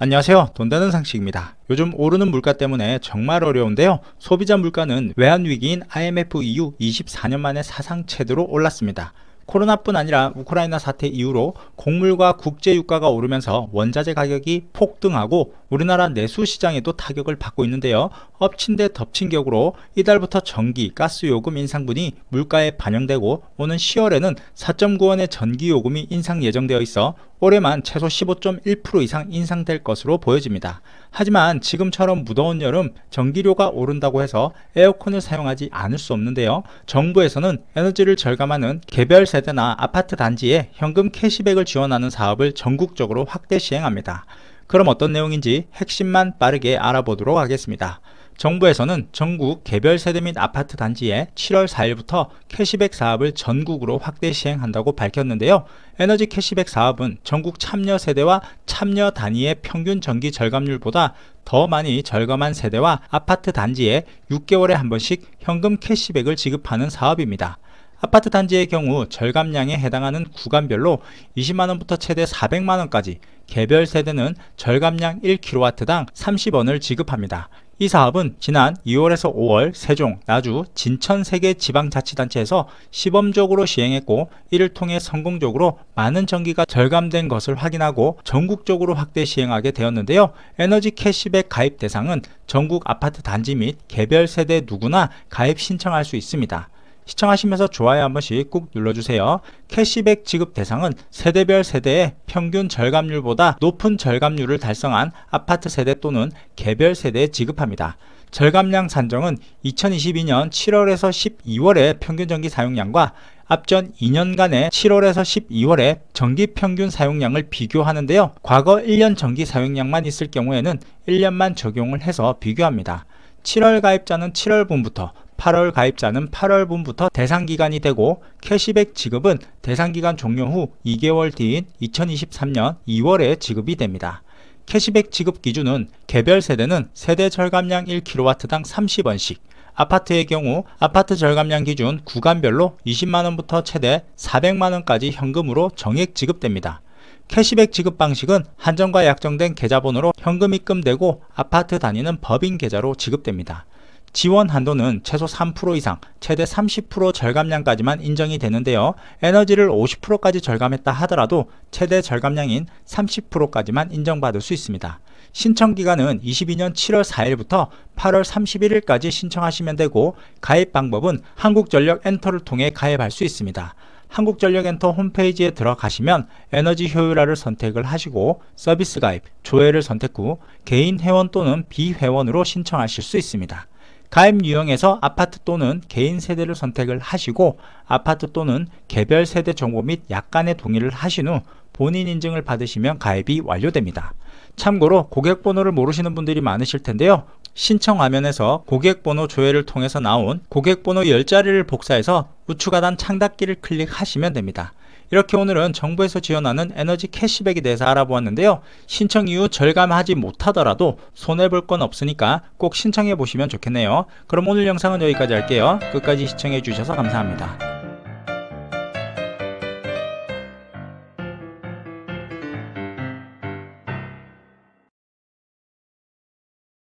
안녕하세요. 돈 되는 상식입니다. 요즘 오르는 물가 때문에 정말 어려운데요. 소비자 물가는 외환위기인 IMF 이후 24년 만에 사상 최대로 올랐습니다. 코로나뿐 아니라 우크라이나 사태 이후로 곡물과 국제 유가가 오르면서 원자재 가격이 폭등하고 우리나라 내수 시장에도 타격을 받고 있는데요. 엎친 데 덮친 격으로 이달부터 전기, 가스 요금 인상분이 물가에 반영되고 오는 10월에는 4.9원의 전기 요금이 인상 예정되어 있어 올해만 최소 15.1% 이상 인상될 것으로 보여집니다. 하지만 지금처럼 무더운 여름 전기료가 오른다고 해서 에어컨을 사용하지 않을 수 없는데요. 정부에서는 에너지를 절감하는 개별 세대나 아파트 단지에 현금 캐시백을 지원하는 사업을 전국적으로 확대 시행합니다. 그럼 어떤 내용인지 핵심만 빠르게 알아보도록 하겠습니다. 정부에서는 전국 개별 세대 및 아파트 단지에 7월 4일부터 캐시백 사업을 전국으로 확대 시행한다고 밝혔는데요. 에너지 캐시백 사업은 전국 참여 세대와 참여 단위의 평균 전기 절감률보다 더 많이 절감한 세대와 아파트 단지에 6개월에 한 번씩 현금 캐시백을 지급하는 사업입니다. 아파트 단지의 경우 절감량에 해당하는 구간별로 20만원부터 최대 400만원까지, 개별 세대는 절감량 1kW당 30원을 지급합니다. 이 사업은 지난 2월에서 5월 세종, 나주, 진천 3개 지방자치단체에서 시범적으로 시행했고 이를 통해 성공적으로 많은 전기가 절감된 것을 확인하고 전국적으로 확대 시행하게 되었는데요. 에너지 캐시백 가입 대상은 전국 아파트 단지 및 개별 세대 누구나 가입 신청할 수 있습니다. 시청하시면서 좋아요 한 번씩 꾹 눌러주세요. 캐시백 지급 대상은 세대별 세대의 평균 절감률보다 높은 절감률을 달성한 아파트 세대 또는 개별 세대에 지급합니다. 절감량 산정은 2022년 7월에서 12월의 평균 전기 사용량과 앞전 2년간의 7월에서 12월의 전기 평균 사용량을 비교하는데요. 과거 1년 전기 사용량만 있을 경우에는 1년만 적용을 해서 비교합니다. 7월 가입자는 7월분부터 8월 가입자는 8월분부터 대상기간이 되고 캐시백 지급은 대상기간 종료 후 2개월 뒤인 2023년 2월에 지급이 됩니다. 캐시백 지급 기준은 개별 세대는 세대 절감량 1kW당 30원씩, 아파트의 경우 아파트 절감량 기준 구간별로 20만원부터 최대 400만원까지 현금으로 정액 지급됩니다. 캐시백 지급 방식은 한정과 약정된 계좌번호로 현금 입금되고 아파트 단위는 법인 계좌로 지급됩니다. 지원 한도는 최소 3% 이상, 최대 30% 절감량까지만 인정이 되는데요. 에너지를 50%까지 절감했다 하더라도 최대 절감량인 30%까지만 인정받을 수 있습니다. 신청 기간은 22년 7월 4일부터 8월 31일까지 신청하시면 되고 가입 방법은 한국전력 엔터를 통해 가입할 수 있습니다. 한국전력 엔터 홈페이지에 들어가시면 에너지 효율화를 선택을 하시고 서비스 가입, 조회를 선택 후 개인 회원 또는 비회원으로 신청하실 수 있습니다. 가입 유형에서 아파트 또는 개인 세대를 선택을 하시고 아파트 또는 개별 세대 정보 및 약관의 동의를 하신 후 본인 인증을 받으시면 가입이 완료됩니다. 참고로 고객번호를 모르시는 분들이 많으실 텐데요. 신청 화면에서 고객번호 조회를 통해서 나온 고객번호 10자리를 복사해서 우측 하단 창닫기를 클릭하시면 됩니다. 이렇게 오늘은 정부에서 지원하는 에너지 캐시백에 대해서 알아보았는데요. 신청 이후 절감하지 못하더라도 손해볼 건 없으니까 꼭 신청해 보시면 좋겠네요. 그럼 오늘 영상은 여기까지 할게요. 끝까지 시청해 주셔서 감사합니다.